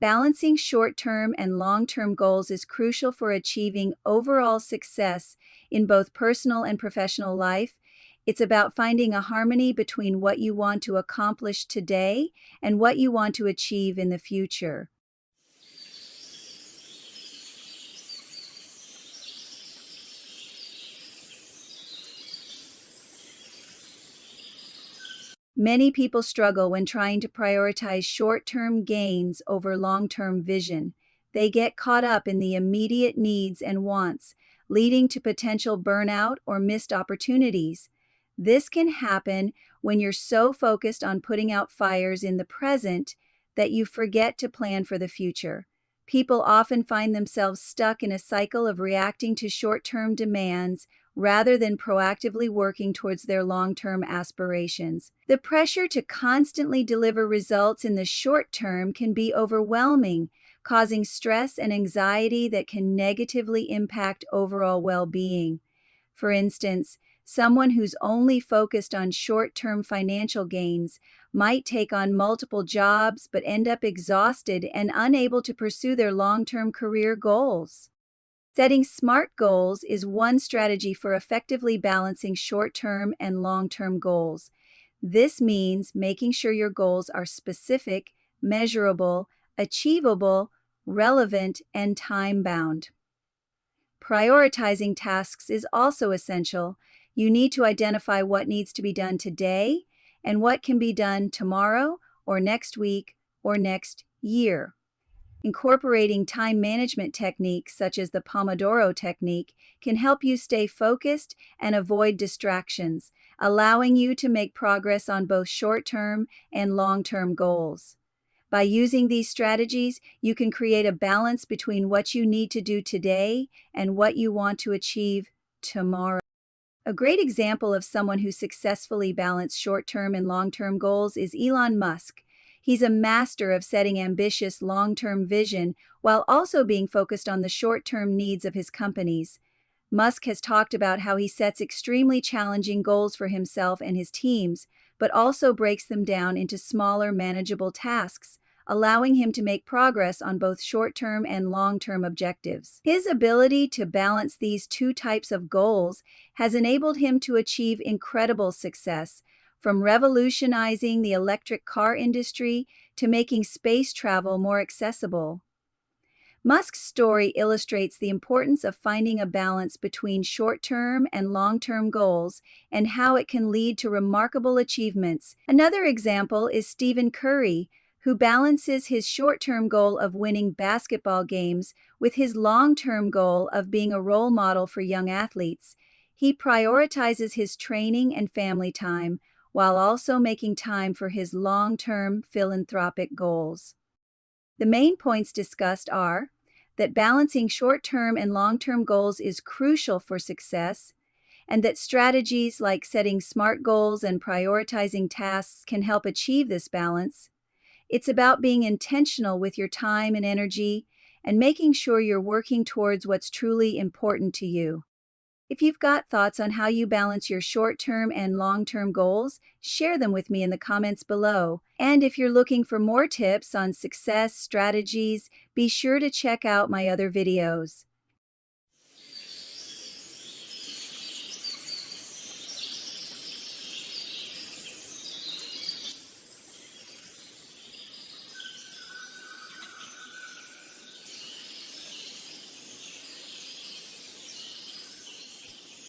Balancing short-term and long-term goals is crucial for achieving overall success in both personal and professional life. It's about finding a harmony between what you want to accomplish today and what you want to achieve in the future. Many people struggle when trying to prioritize short-term gains over long-term vision. They get caught up in the immediate needs and wants, leading to potential burnout or missed opportunities. This can happen when you're so focused on putting out fires in the present that you forget to plan for the future. People often find themselves stuck in a cycle of reacting to short-term demands rather than proactively working towards their long-term aspirations. The pressure to constantly deliver results in the short term can be overwhelming, causing stress and anxiety that can negatively impact overall well-being. For instance, someone who's only focused on short-term financial gains might take on multiple jobs but end up exhausted and unable to pursue their long-term career goals. Setting SMART goals is one strategy for effectively balancing short-term and long-term goals. This means making sure your goals are specific, measurable, achievable, relevant, and time-bound. Prioritizing tasks is also essential. You need to identify what needs to be done today and what can be done tomorrow or next week or next year. Incorporating time management techniques such as the Pomodoro technique can help you stay focused and avoid distractions, allowing you to make progress on both short-term and long-term goals. By using these strategies, you can create a balance between what you need to do today and what you want to achieve tomorrow. A great example of someone who successfully balanced short-term and long-term goals is Elon Musk. He's a master of setting ambitious long-term vision while also being focused on the short-term needs of his companies. Musk has talked about how he sets extremely challenging goals for himself and his teams, but also breaks them down into smaller, manageable tasks, allowing him to make progress on both short-term and long-term objectives. His ability to balance these two types of goals has enabled him to achieve incredible success, from revolutionizing the electric car industry to making space travel more accessible. Musk's story illustrates the importance of finding a balance between short-term and long-term goals and how it can lead to remarkable achievements. Another example is Stephen Curry, who balances his short-term goal of winning basketball games with his long-term goal of being a role model for young athletes. He prioritizes his training and family time, while also making time for his long-term philanthropic goals. The main points discussed are that balancing short-term and long-term goals is crucial for success, and that strategies like setting SMART goals and prioritizing tasks can help achieve this balance. It's about being intentional with your time and energy and making sure you're working towards what's truly important to you. If you've got thoughts on how you balance your short-term and long-term goals, share them with me in the comments below. And if you're looking for more tips on success strategies, be sure to check out my other videos.